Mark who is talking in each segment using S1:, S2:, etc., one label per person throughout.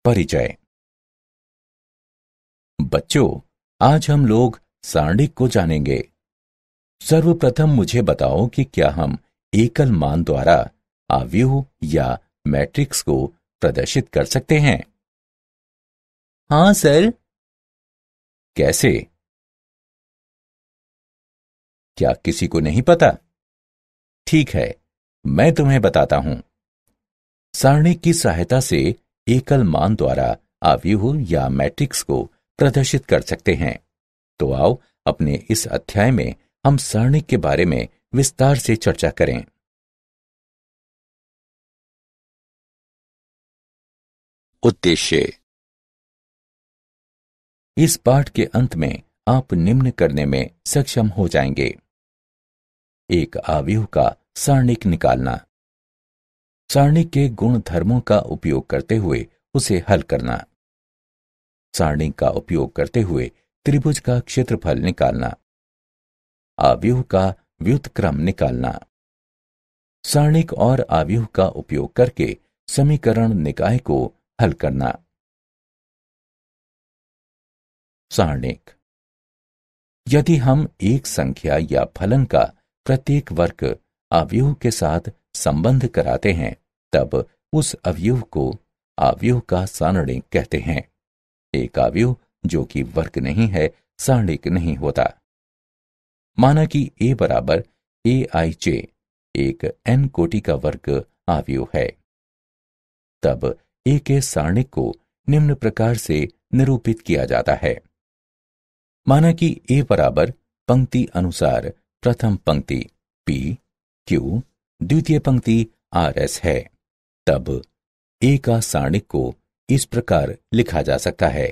S1: परिचय। बच्चों, आज हम लोग सारणिक को जानेंगे। सर्वप्रथम मुझे बताओ कि क्या हम एकल मान द्वारा आव्यूह या मैट्रिक्स को प्रदर्शित कर सकते हैं?
S2: हाँ सर।
S1: कैसे? क्या किसी को नहीं पता? ठीक है, मैं तुम्हें बताता हूं। सारणिक की सहायता से एकल मान द्वारा आव्यूह या मैट्रिक्स को प्रदर्शित कर सकते हैं। तो आओ अपने इस अध्याय में हम सारणिक के बारे में विस्तार से चर्चा करें। उद्देश्य। इस पाठ के अंत में आप निम्न करने में सक्षम हो जाएंगे। एक आव्यूह का सारणिक निकालना, सारणिक के गुण धर्मों का उपयोग करते हुए उसे हल करना, सारणिक का उपयोग करते हुए त्रिभुज का क्षेत्रफल निकालना, आव्यूह का व्युत्क्रम निकालना, सारणिक और आव्यूह का उपयोग करके समीकरण निकाय को हल करना। सारणिक। यदि हम एक संख्या या फलन का प्रत्येक वर्ग अवयव के साथ संबंध कराते हैं, तब उस अवयव को अवयव का सारणिक कहते हैं। एक अवयव जो कि वर्ग नहीं है, सारणिक नहीं होता। माना कि a बराबर aij एक n कोटि का वर्ग अवयव है, तब a के सारणिक को निम्न प्रकार से निरूपित किया जाता है। माना कि a बराबर पंक्ति अनुसार प्रथम पंक्ति p q, द्वितीय पंक्ति rs है, तब a का सारणिक को इस प्रकार लिखा जा सकता है।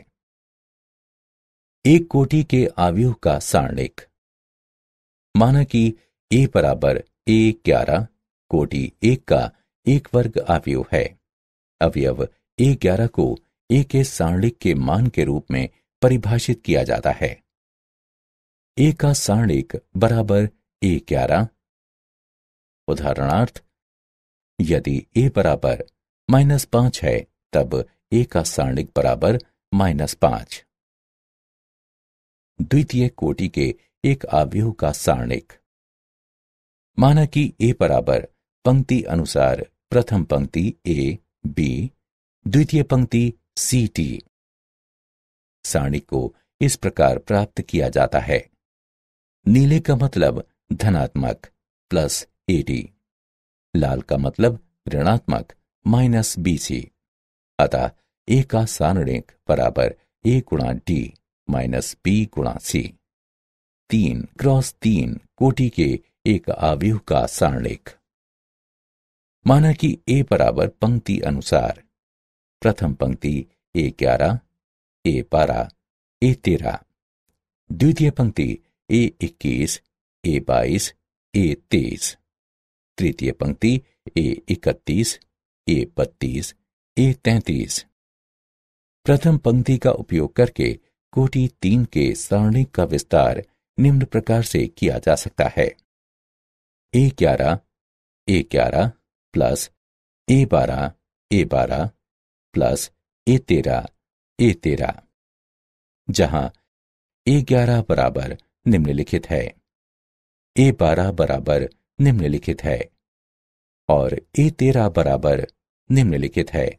S1: एक कोटि के अवयव का सारणिक। माना कि a बराबर a11 कोटि 1 का एक वर्ग अवयव है। अवयव a11 को a के सारणिक के मान के रूप में परिभाषित किया जाता है। a का सारणिक बराबर a11। उदाहरणार्थ, यदि a बराबर -5 है, तब a का सारणिक बराबर -5। द्वितीय कोटि के एक अवयव का सारणिक। माना कि a बराबर पंक्ति अनुसार प्रथम पंक्ति a b, द्वितीय पंक्ति c t। सारणिक को इस प्रकार प्राप्त किया जाता है। नीले का मतलब धनात्मक प्लस AD, लाल का मतलब ऋणात्मक -BC। अतः a का सारणिक बराबर a गुणा d माइनस b गुणा c। 3x3 कोटि के एक अवयव का सारणिक। माना कि a बराबर पंक्ति अनुसार प्रथम पंक्ति a11 a12 a13, द्वितीय पंक्ति a21 a22 a23, तृतीय पंक्ति a31 a32 a33। प्रथम पंक्ति का उपयोग करके कोटि 3 के सारणिक का विस्तार निम्न प्रकार से किया जा सकता है। a11 plus a12 plus a13 जहां a11 बराबर निम्नलिखित है, a12 बराबर निम्नलिखित है और a13 बराबर निम्नलिखित है।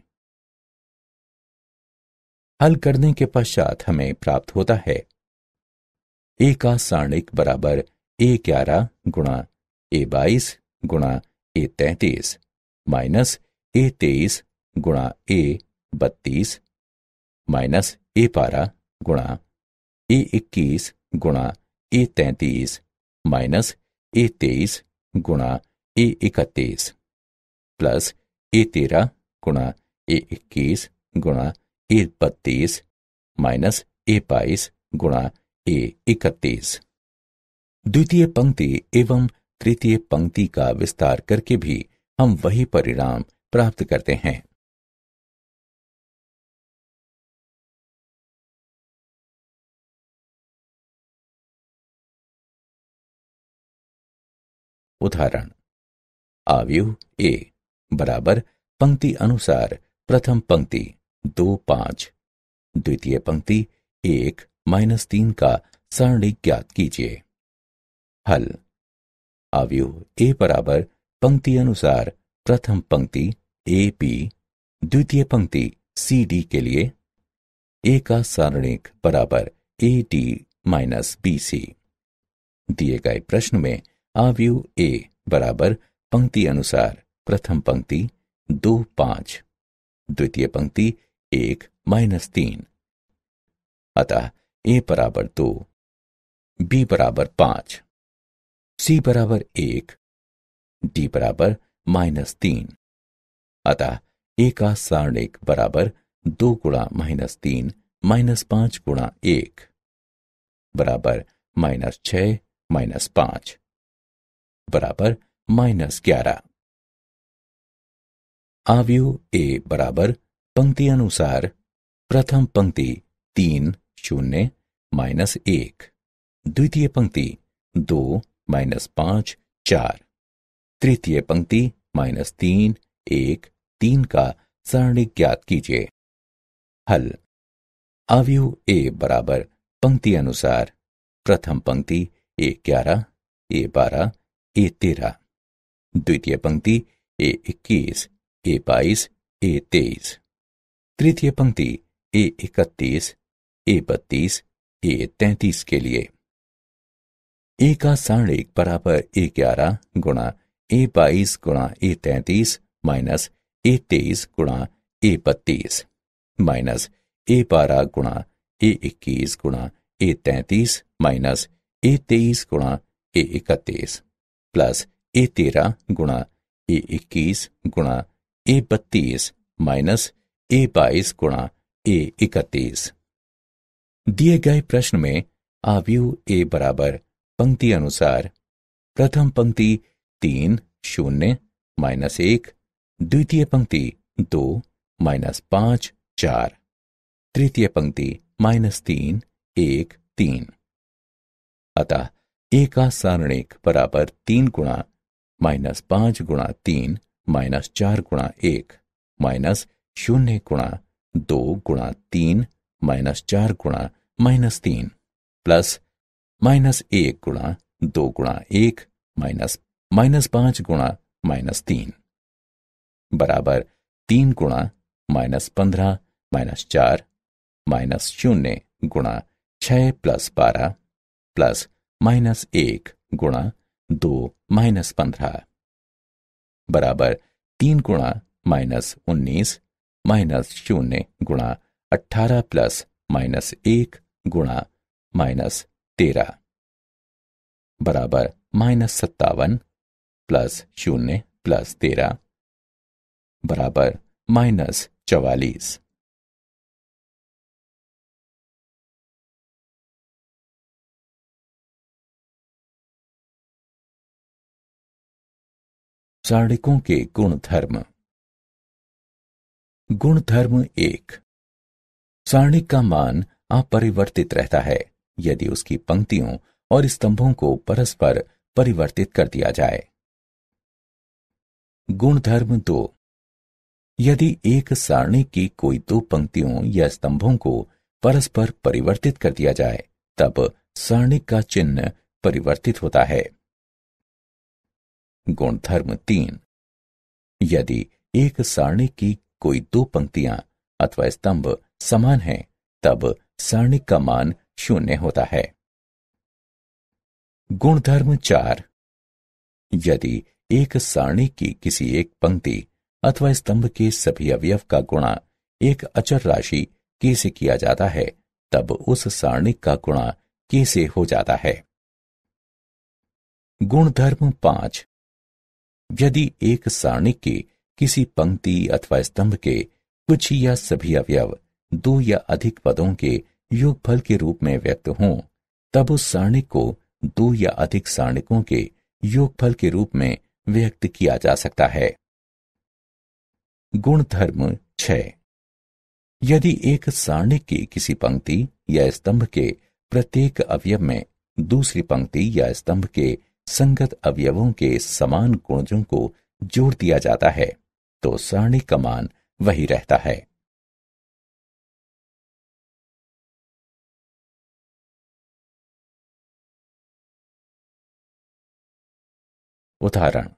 S1: हल करने के पश्चात हमें प्राप्त होता है a का सारणिक बराबर a11 गुणा a22 गुणा a33 माइनस a23 गुणा a32 माइनस a12 गुणा a21 गुणा a33 माइनस a23 गुणा a31 प्लस a13 गुणा a21 गुणा a32 माइनस a22 गुणा a31। द्वितीय पंक्ति एवं तृतीय पंक्ति का विस्तार करके भी हम वही परिणाम प्राप्त करते हैं। उदाहरण, अवयव a बराबर पंक्ति अनुसार प्रथम पंक्ति 2 5। द्वितीय पंक्ति 1 -3 का सारणिक ज्ञात कीजिए। हल। अवयव ए बराबर पंक्ति अनुसार प्रथम पंक्ति ए बी, द्वितीय पंक्ति सी डी के लिए ए का सारणिक बराबर A D minus B C. दिए गए प्रश्न में अवयव ए बराबर पंक्ति अनुसार प्रथम पंक्ति 2 5, द्वितीय पंक्ति 1 -3। अतः ए बराबर 2, बी बराबर 5, सी बराबर 1, डी बराबर -3। अतः ए का सारणिक बराबर 2 गुणा -3 -5 गुणा 1 बराबर -6 -5 बराबर -11। अवयव ए बराबर पंक्ति अनुसार प्रथम पंक्ति 3 0 -1, द्वितीय पंक्ति 2 -5 4, तृतीय पंक्ति -3 1 3 का सारणिक ज्ञात कीजिए। हल। अवयव ए बराबर पंक्ति अनुसार प्रथम पंक्ति ए 11 ए 12 ए 13, द्वितीय पंक्ति ए 21 ए 22 ए 23, तृतीय पंक्ति ए 31 ए 32 ए 33 के लिए ए का सारणिक बराबर ए 11 गुणा ए 22 गुणा ए 33 माइनस ए 23 गुणा ए 32 माइनस ए 12 गुणा ए 21 गुणा ए 33 माइनस ए 23 गुणा ए 31 प्लस ए 13 गुणा ए 21 गुणा ए 32 माइनस ए 22 गुणा ए 31। दिए गए प्रश्न में अवयव ए बराबर पंक्ति अनुसार प्रथम पंक्ति 3 0 -1, द्वितीय पंक्ति 2 -5 4, तृतीय पंक्ति -3 1 3। अतः ए का सारणिक बराबर 3 गुणा -5 गुणा 3 -4 गुणा 1 -0 गुणा 2 गुणा 3 -4 गुणा -3 प्लस -1 गुणा 2 गुणा 1 -5 गुणा -3 बराबर 3 गुणा -15 -4 -0 गुणा 6 + 12 प्लस -1 गुणा 2 -15 बराबर 3 गुणा -19 -0 गुणा 18 प्लस -1 गुणा -13 बराबर -57 प्लस 0 प्लस 13 बराबर -44। सारणिकों के गुणधर्म। गुणधर्म 1। सारणिक का मान अपरिवर्तित रहता है यदि उसकी पंक्तियों और स्तंभों को परस्पर परिवर्तित कर दिया जाए। गुणधर्म 2। यदि एक सारणिक की कोई दो पंक्तियों या स्तंभों को परस्पर परिवर्तित कर दिया जाए तब सारणिक का चिन्ह परिवर्तित होता है। गुणधर्म 3। यदि एक सारणिक की कोई दो पंक्तियां अथवा स्तंभ समान हैं तब सारणिक का मान 0 होता है। गुणधर्म 4। यदि एक सारणिक की किसी एक पंक्ति अथवा स्तंभ के सभी अवयव का गुणा एक अचर राशि k से किया जाता है तब उस सारणिक का गुणा k से हो जाता है। गुणधर्म 5। यदि एक सारणिक की किसी पंक्ति अथवा स्तंभ के कुछ या सभी अवयव दो या अधिक पदों के योगफल के रूप में व्यक्त हों तब उस सारणिक को दो या अधिक सारणिकों के योगफल के रूप में व्यक्त किया जा सकता है। गुणधर्म 6। यदि एक सारणिक की किसी पंक्ति या स्तंभ के प्रत्येक अवयव में दूसरी पंक्ति या स्तंभ के संगत अवयवों के समान गुणजों को जोड़ दिया जाता है तो सारणिक का मान वही रहता है। उदाहरण,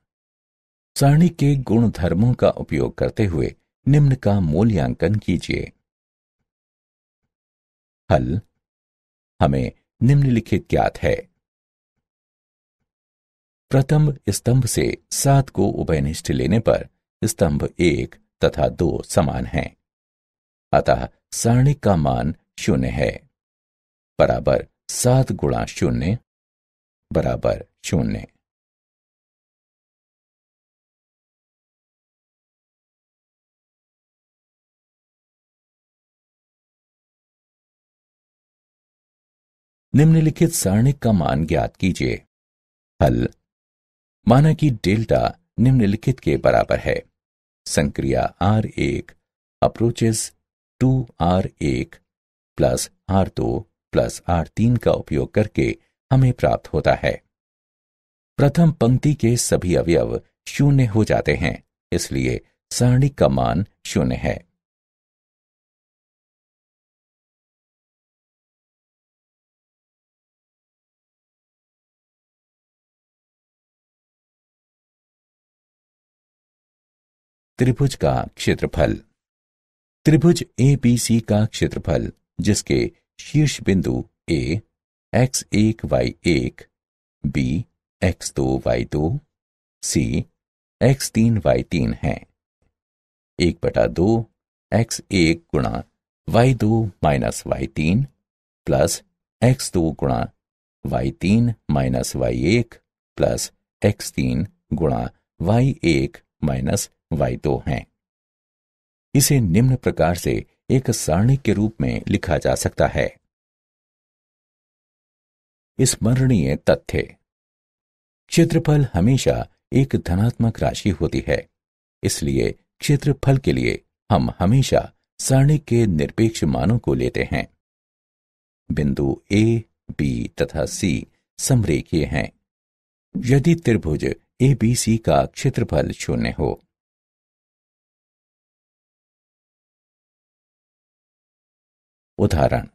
S1: सारणी के गुण धर्मों का उपयोग करते हुए निम्न का मूल्यांकन कीजिए। हल, हमें निम्नलिखित ज्ञात है। प्रथम स्तंभ से 7 को उभयनिष्ठ लेने पर स्तंभ 1 तथा 2 समान हैं, अतः सारणी का मान 0 है, बराबर 7 गुणा 0 बराबर 0। निम्नलिखित सारणिक का मान ज्ञात कीजिए। हल, माना कि डेल्टा निम्नलिखित के बराबर है। संक्रिया R1 approaches 2R1 plus R2 plus R3 का उपयोग करके हमें प्राप्त होता है। प्रथम पंक्ति के सभी अवयव 0 हो जाते हैं, इसलिए सारणी का मान 0 है। त्रिभुज का क्षेत्रफल। त्रिभुज ABC का क्षेत्रफल, जिसके शीर्ष बिंदु A x1 y1, B x2 y2, C x3 y3 है, 1/2 x1 गुणा y2 minus y3 plus x2 गुणा y3 minus y1 plus x3 गुणा y1 माइनस y2 हैं। इसे निम्न प्रकार से एक सारणी के रूप में लिखा जा सकता है। स्मरणीय तथ्य। क्षेत्रफल हमेशा एक धनात्मक राशि होती है, इसलिए क्षेत्रफल के लिए हम हमेशा सारणी के निरपेक्ष मानों को लेते हैं। बिंदु A, B तथा C समरेखीय हैं। यदि त्रिभुज ABC का क्षेत्रफल 0 हो। उदाहरण,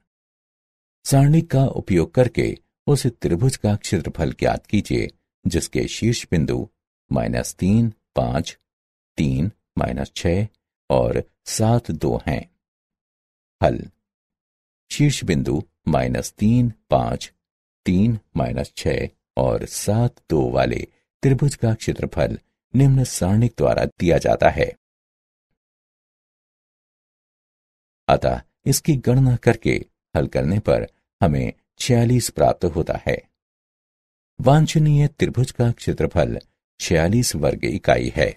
S1: सारणी का उपयोग करके उस त्रिभुज का क्षेत्रफल ज्ञात कीजिए जिसके शीर्ष बिंदु -3, 5, 3, -6 और 7, 2 हैं। हल, शीर्ष बिंदु -3, 5, 3, -6 और 7, 2 वाले त्रिभुज का क्षेत्रफल निम्न सारणिक द्वारा दिया जाता है। अतः इसकी गणना करके हल करने पर हमें 46 प्राप्त होता है। वांछनीय त्रिभुज का क्षेत्रफल 46 वर्ग इकाई है।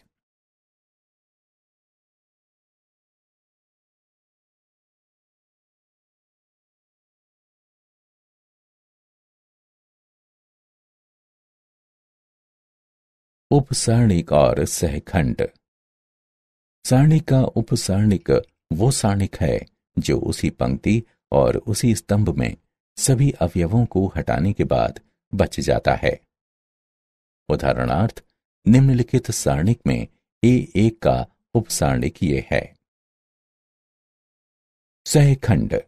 S1: उपसारणिक और सहखंड। सारणी का उपसारणिक वो सारणिक है जो उसी पंक्ति और उसी स्तंभ में सभी अवयवों को हटाने के बाद बच जाता है। उदाहरणार्थ, निम्नलिखित सारणिक में A1 का उपसारणिक ये है। सहखंड।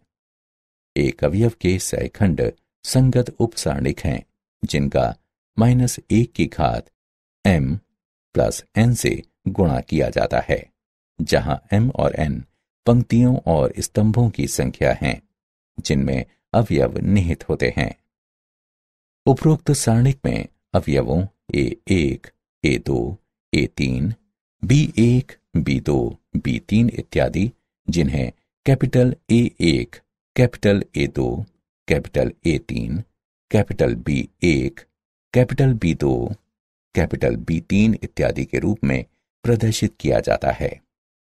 S1: एक अवयव के सहखंड संगत उपसारणिक हैं जिनका -1 की घात m प्लस n से गुणा किया जाता है, जहां m और n पंक्तियों और स्तंभों की संख्या हैं जिनमें अवयव निहित होते हैं। उपरोक्त सारणिक में अवयवों A1, A2, A3, B1, B2, B3 इत्यादि, जिन्हें capital A1, capital A2, capital A3, capital B1, capital B2, capital B3 इत्यादि के रूप में प्रदर्शित किया जाता है,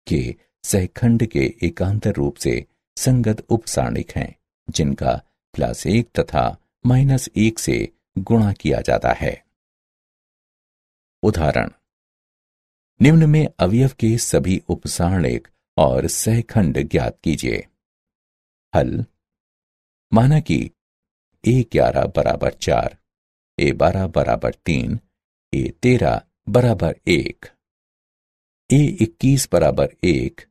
S1: कि सहखंड के एकांतर रूप से संगत उपसारणिक हैं जिनका +1 तथा -1 से गुणा किया जाता है। उदाहरण, निम्न में अवयव के सभी उपसारणिक और सहखंड ज्ञात कीजिए। हल, माना कि A11 बराबर 4, A12 बराबर 3, A13 बराबर 1, A21 बराबर 1,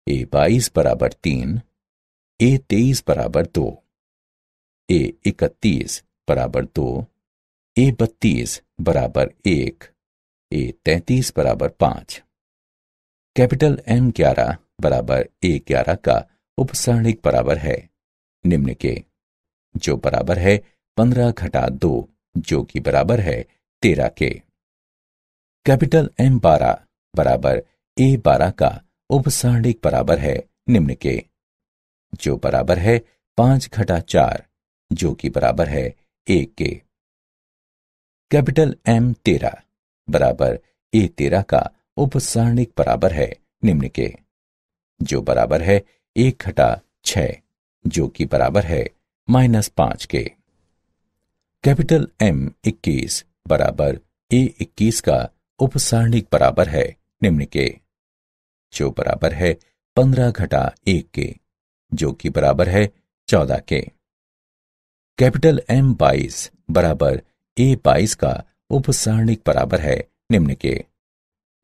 S1: A22 बराबर 3, A23 बराबर 2, A31 बराबर 2, A32 बराबर 1, A33 बराबर 5। कैपिटल M11 बराबर A11 का उपसारणिक बराबर है निम्न के, जो बराबर है 15 घटा 2 जो कि बराबर है 13 के। कैपिटल M12 बराबर A12 का उपसारणिक बराबर है निम्न के, जो बराबर है 5 घटा 4 जो कि बराबर है 1 के। कैपिटल M13 बराबर A13 का उपसारणिक बराबर है निम्न के, जो बराबर है 1 घटा 6 जो कि बराबर है -5 के। कैपिटल M21 बराबर A21 का उपसारणिक बराबर है निम्न के, जो बराबर है 15 घटा 1 के जो कि बराबर है 14 के। कैपिटल M22 बराबर A22 का उपसारणिक बराबर है निम्न के,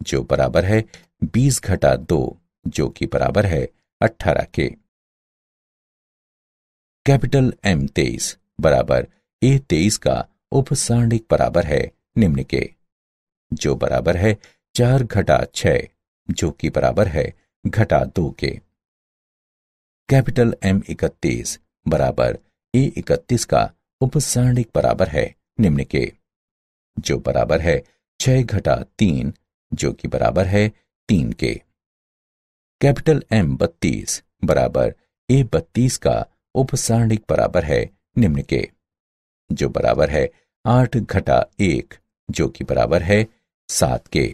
S1: जो बराबर है 20 घटा 2 जो कि बराबर है 18 के। कैपिटल M23 बराबर A23 का उपसारणिक बराबर है निम्न के, जो बराबर है 4 घटा 6 जो कि बराबर है घटा 2 के। कैपिटल M31 बराबर A31 का उपसारणिक बराबर है निम्न के, जो बराबर है 6 घटा 3 जो कि बराबर है 3 के। कैपिटल M32 बराबर A32 का उपसारणिक बराबर है निम्न के, जो बराबर है 8 घटा 1 जो कि बराबर है 7 के।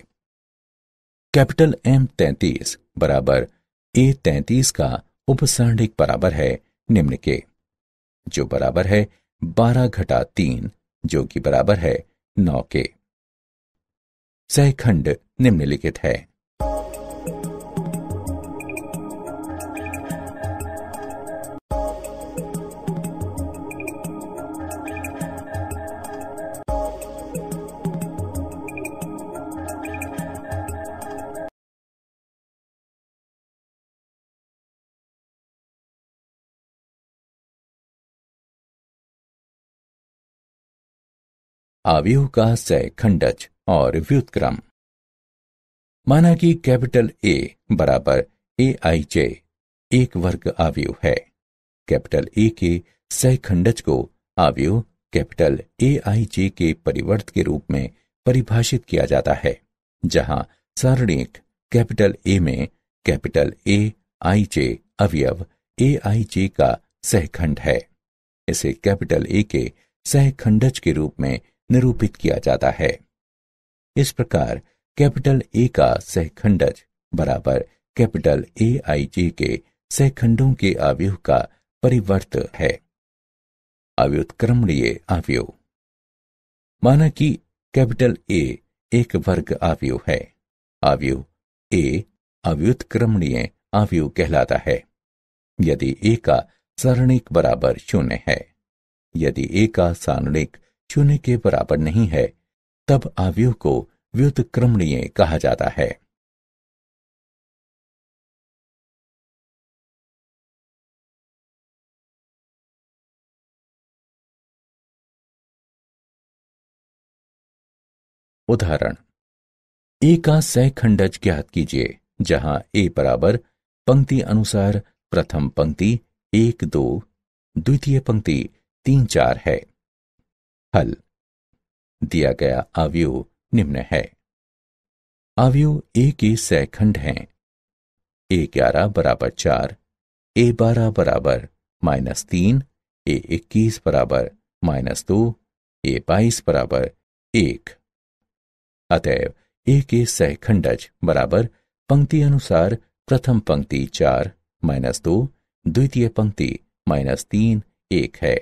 S1: कैपिटल M33 बराबर A33 का उपसारणिक बराबर है निम्न के, जो बराबर है 12 घटा 3 जो कि बराबर है 9 के। सहखंड निम्नलिखित है। अवयव का सहखंडज और व्युत्क्रम। माना कि कैपिटल A बराबर AIJ एक वर्ग अवयव है। कैपिटल A के सहखंडज को अवयव कैपिटल AIJ के परिवर्त के रूप में परिभाषित किया जाता है, जहां सारणिक कैपिटल A में कैपिटल AIJ अवयव AIJ का सहखंड है। इसे कैपिटल A के सहखंडज के रूप में निरूपित किया जाता है। इस प्रकार कैपिटल A का सहखंडज बराबर कैपिटल AIJ के सहखंडों के अवयव का परिवर्त है। अव्युत्क्रमणीय अवयव। माना कि कैपिटल A एक वर्ग अवयव है। अवयव A अव्युत्क्रमणीय अवयव कहलाता है यदि A का सारणिक बराबर 0 है। यदि A का सारणिक 0 के बराबर नहीं है, तब अवयव को व्युत्क्रमणीय कहा जाता है। उदाहरण, A का सहखंडज ज्ञात कीजिए, जहां A बराबर पंक्ति अनुसार प्रथम पंक्ति 1 2, द्वितीय पंक्ति 3 4 है। हल। दिया गया अवयव निम्न है। अवयव A के सहखंड हैं। A11 बराबर 4, A12 बराबर -3, A21 बराबर -2, A22 बराबर 1। अतएव A के सहखंडज बराबर पंक्ति अनुसार प्रथम पंक्ति 4 -2, द्वितीय पंक्ति -3 1 है।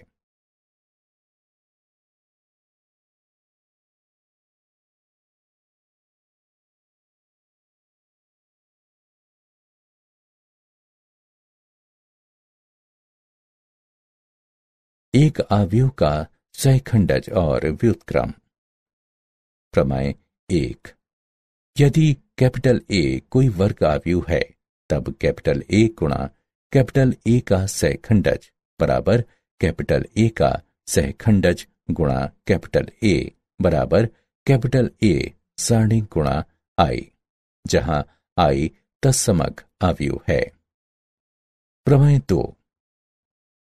S1: एक अवयव का सहखंडज और व्युत्क्रम। प्रमेय 1। यदि कैपिटल A कोई वर्ग अवयव है, तब कैपिटल A गुणा कैपिटल A का सहखंडज बराबर कैपिटल A का सहखंडज गुणा कैपिटल A बराबर कैपिटल A सारणिक गुणा i, जहां i तत्समक अवयव है। प्रमेय 2।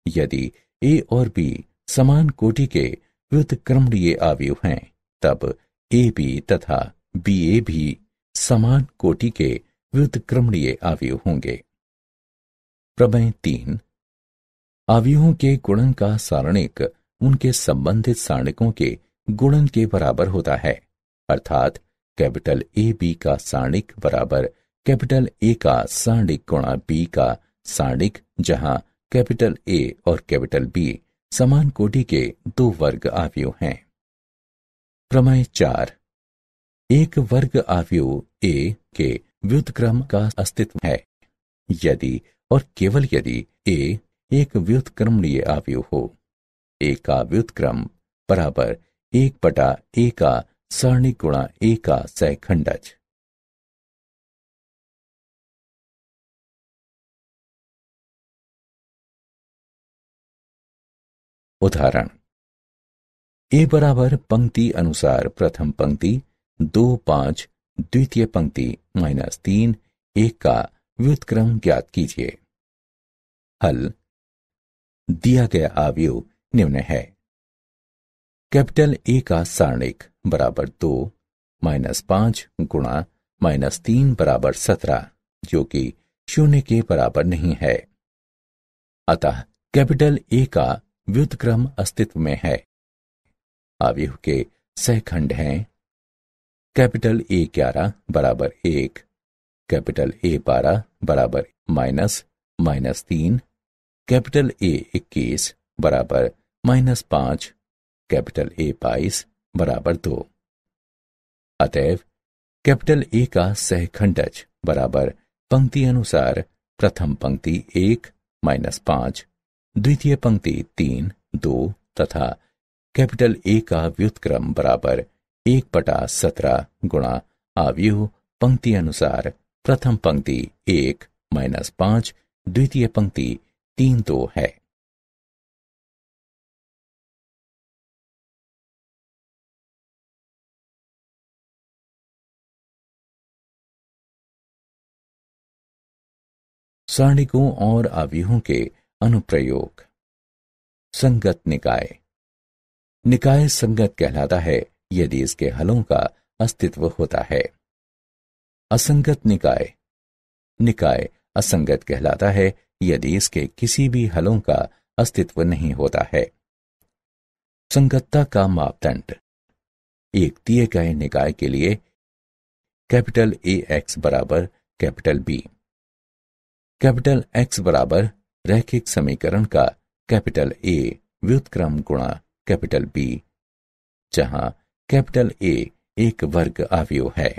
S1: यदि a और b समान कोटि के व्युत्क्रमणीय अवयव हैं, तब ab तथा ba भी समान कोटि के व्युत्क्रमणीय अवयव होंगे। प्रमेय 3। अवयवों के गुणन का सारणिक उनके संबंधित सारणिकों के गुणन के बराबर होता है, अर्थात कैपिटल ए बी का सारणिक बराबर कैपिटल ए का सारणिक गुणा बी का सारणिक, जहां कैपिटल ए और कैपिटल बी समान कोटि के दो वर्ग अवयव हैं। प्रमेय 4। एक वर्ग अवयव ए के व्युत्क्रम का अस्तित्व है यदि और केवल यदि ए एक व्युत्क्रमणीय अवयव हो। ए का व्युत्क्रम बराबर 1/a का सारणिक गुणा a का सहखंडज। उदाहरण: a बराबर पंक्ति अनुसार प्रथम पंक्ति 2 5 द्वितीय पंक्ति -3 1 का व्युत्क्रम ज्ञात कीजिए। हल: दिया गया अवयव निम्न है। कैपिटल ए का सारणिक बराबर 2 -5 गुणा -3 बराबर 17, जो कि 0 के बराबर नहीं है। अतः कैपिटल ए का व्युत्क्रम अस्तित्व में है। अवयव के सहखंड हैं कैपिटल ए 11 बराबर 1, कैपिटल ए 12 बराबर -3, कैपिटल ए 21 बराबर -5, कैपिटल ए 22 बराबर 2। अतएव कैपिटल ए का सहखंडज बराबर पंक्ति अनुसार प्रथम पंक्ति 1 -5, द्वितीय पंक्ति 3 2 तथा कैपिटल ए का व्युत्क्रम बराबर 1/17 गुणा अवयव पंक्ति अनुसार प्रथम पंक्ति 1 -5, द्वितीय पंक्ति 3 2 है। सारणिकों और अवयवों के अनुप्रयोग। संगत निकाय। निकाय संगत कहलाता है यदि इसके हलों का अस्तित्व होता है। असंगत निकाय। निकाय असंगत कहलाता है यदि इसके किसी भी हलों का अस्तित्व नहीं होता है। संगतता का मापदंड। एक दिए गए निकाय के लिए कैपिटल ए एक्स बराबर कैपिटल बी। कैपिटल एक्स बराबर रैखिक समीकरण का कैपिटल ए व्युत्क्रम गुणा कैपिटल बी, जहां कैपिटल ए एक वर्ग अवयव है।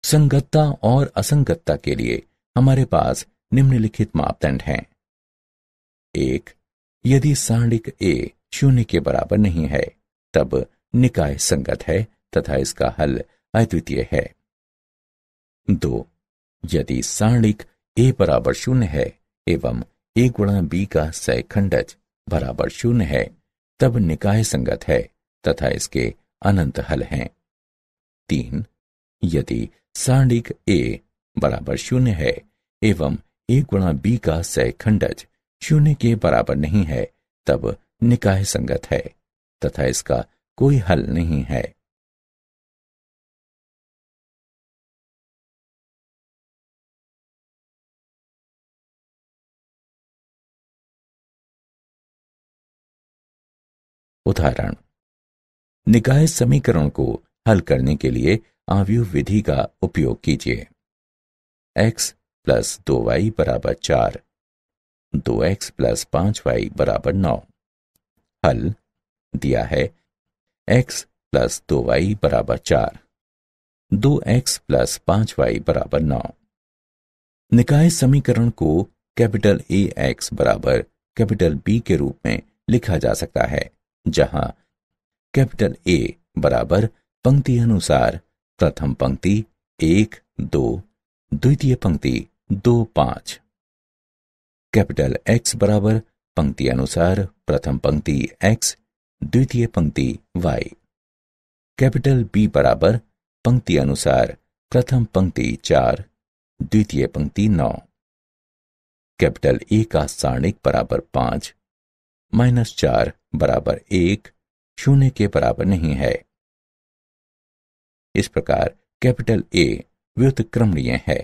S1: संगतता और असंगतता के लिए हमारे पास निम्नलिखित मापदंड हैं। 1. यदि सारणिक ए 0 के बराबर नहीं है, तब निकाय संगत है तथा इसका हल अद्वितीय है। 2. यदि सारणिक ए बराबर 0 है एवं ए गुणा बी का सहखंडज बराबर 0 है, तब निकाय संगत है तथा इसके अनंत हल हैं। 3. यदि सारणिक ए बराबर 0 है एवं ए गुणा बी का सहखंडज 0 के बराबर नहीं है, तब निकाय संगत है तथा इसका कोई हल नहीं है। उदाहरण: निकाय समीकरण को हल करने के लिए आव्यूह विधि का उपयोग कीजिए। x + 2y = 4, 2x + 5y = 9। हल दिया है x + 2y = 4, 2x + 5y = 9। निकाय समीकरण को कैपिटल ए एक्स बराबर कैपिटल बी के रूप में लिखा जा सकता है, जहां कैपिटल ए बराबर पंक्ति अनुसार प्रथम पंक्ति 1 2, द्वितीय पंक्ति 2 5, कैपिटल एक्स बराबर पंक्ति अनुसार प्रथम पंक्ति x, द्वितीय पंक्ति y, कैपिटल बी बराबर पंक्ति अनुसार प्रथम पंक्ति 4, द्वितीय पंक्ति 9। कैपिटल ए का सारणिक बराबर 5, -4 बराबर 1, 0 के बराबर नहीं है। इस प्रकार कैपिटल ए व्युत्क्रमणीय है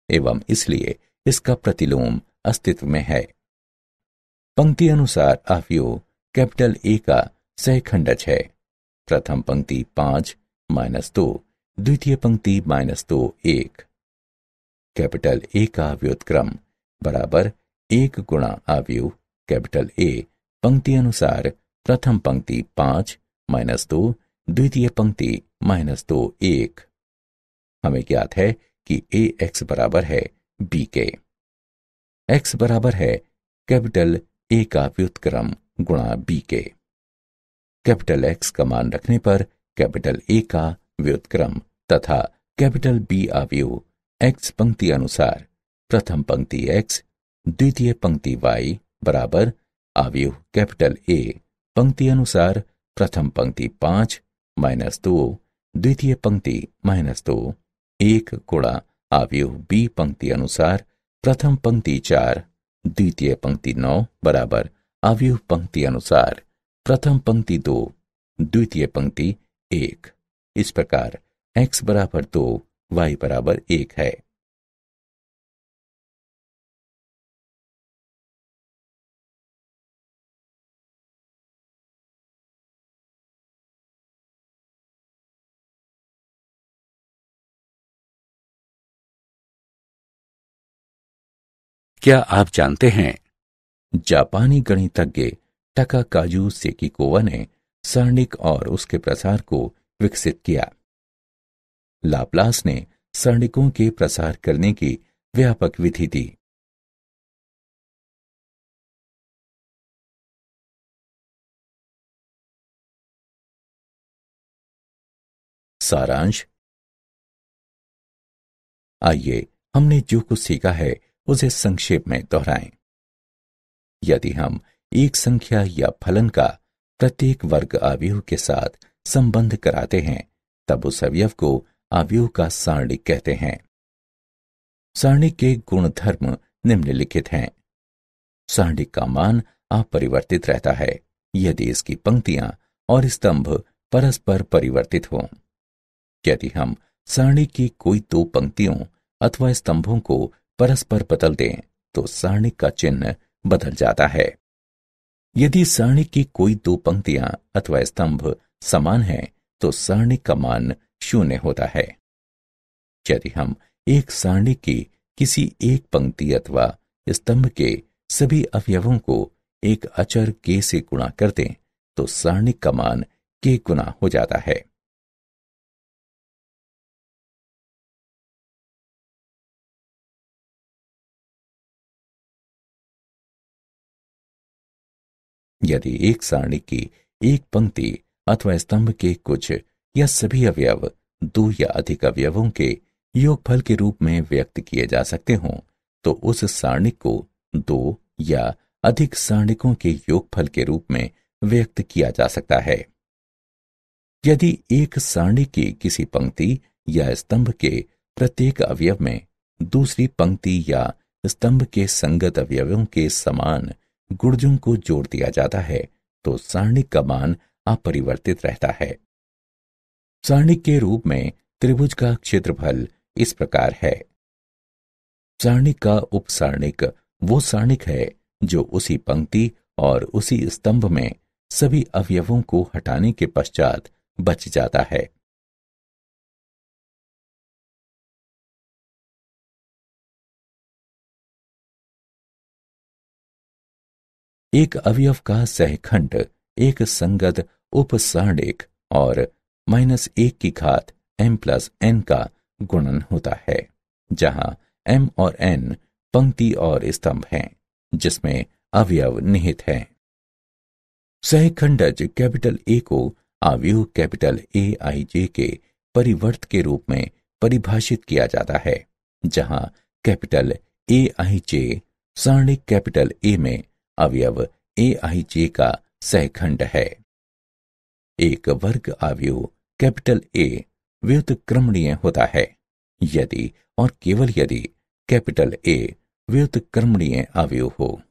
S1: एवं इसलिए इसका प्रतिलोम अस्तित्व में है। पंक्ति अनुसार अवयव कैपिटल ए का सहखंडज है। प्रथम पंक्ति 5 -2, द्वितीय पंक्ति -2 1। कैपिटल ए का व्युत्क्रम बराबर 1 गुणा अवयव कैपिटल ए पंक्ति अनुसार प्रथम पंक्ति 5 -2, द्वितीय पंक्ति -2 1। हमें ज्ञात है कि ए एक्स बराबर है बी के। एक्स बराबर है कैपिटल ए का व्युत्क्रम गुणा बी के। कैपिटल एक्स का मान रखने पर कैपिटल ए का व्युत्क्रम तथा कैपिटल बी अवयव एक्स पंक्ति अनुसार प्रथम पंक्ति एक्स, द्वितीय पंक्ति वाई बराबर अवयव कैपिटल ए पंक्ति अनुसार प्रथम पंक्ति 5 -2, द्वितीय पंक्ति -2 1 गुणा अवयव बी पंक्ति अनुसार प्रथम पंक्ति 4, द्वितीय पंक्ति 9 बराबर अवयव पंक्ति अनुसार प्रथम पंक्ति 2, द्वितीय पंक्ति 1। इस प्रकार x बराबर 2, y बराबर 1 है। क्या आप जानते हैं जापानी गणितज्ञ टाकाकाजु सेकिकोवा ने सारणिक और उसके प्रसार को विकसित किया। लाप्लास ने सारणिकों के प्रसार करने की व्यापक विधि दी। सारांश। आइए हमने जो कुछ सीखा है उसे संक्षेप में दोहराएं। यदि हम एक संख्या या फलन का प्रत्येक वर्ग अवयव के साथ संबंध कराते हैं तब उस अवयव को अवयव का सारणिक कहते हैं। सारणिक के गुणधर्म निम्नलिखित हैं। सारणिक का मान अपरिवर्तित रहता है यदि इसकी पंक्तियां और स्तंभ परस्पर परिवर्तित हों। यदि हम सारणिक की कोई दो पंक्तियों अथवा स्तंभों को परस्पर बदल दें तो सारणिक का चिन्ह बदल जाता है। यदि सारणिक की कोई दो पंक्तियां अथवा स्तंभ समान हैं तो सारणिक का मान 0 होता है। यदि हम एक सारणिक की किसी एक पंक्ति अथवा स्तंभ के सभी अवयवों को एक अचर के से गुणा कर दें तो सारणिक का मान k गुना हो जाता है। यदि एक सारणी की एक पंक्ति अथवा स्तंभ के कुछ या सभी अवयव दो या अधिक अवयवों के योगफल के रूप में व्यक्त किए जा सकते हों तो उस सारणिक को दो या अधिक सारणिकों के योगफल के रूप में व्यक्त किया जा सकता है। यदि एक सारणी की किसी पंक्ति या स्तंभ के प्रत्येक अवयव में दूसरी पंक्ति या स्तंभ के संगत अवयवों के समान गुणजों को जोड़ दिया जाता है तो सारणिक का मान अपरिवर्तित रहता है। सारणिक के रूप में त्रिभुज का क्षेत्रफल इस प्रकार है। सारणिक का उपसारणिक वो सारणिक है जो उसी पंक्ति और उसी स्तंभ में सभी अवयवों को हटाने के पश्चात बच जाता है। एक अवयव का सहखंड एक संगत उपसारणिक और -1 की घात m+n का गुणन होता है जहां m और n पंक्ति और स्तंभ हैं जिसमें अवयव निहित हैं। सहखंडज कैपिटल A को अवयव कैपिटल AIJ के परिवर्त के रूप में परिभाषित किया जाता है जहां कैपिटल AIJ सारणिक कैपिटल A में अवयव AIJ का सहखंड है। एक वर्ग अवयव कैपिटल A व्युत्क्रमणीय होता है यदि और केवल यदि कैपिटल ए व्युत्क्रमणीय अवयव हो।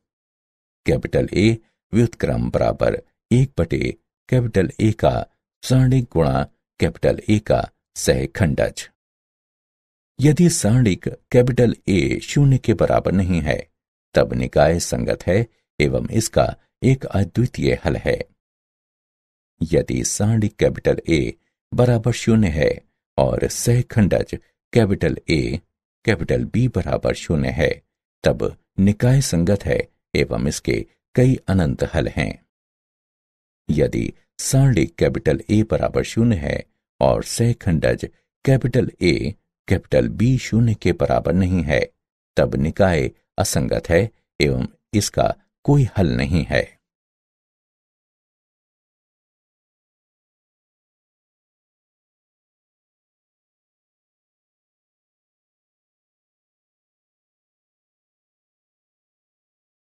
S1: कैपिटल ए व्युत्क्रम बराबर 1 बटे कैपिटल ए का सारणिक गुणा कैपिटल ए का सहखंडज। यदि सारणिक कैपिटल ए 0 के बराबर नहीं है तब निकाय संगत है एवं इसका एक अद्वितीय हल है। यदि सारणिक कैपिटल ए बराबर 0 है और सहखंडज कैपिटल ए कैपिटल बी बराबर 0 है तब निकाय संगत है एवं इसके कई अनंत हल हैं। यदि सारणिक कैपिटल ए बराबर 0 है और सहखंडज कैपिटल ए कैपिटल बी 0 के बराबर नहीं है तब निकाय असंगत है एवं इसका कोई हल नहीं है।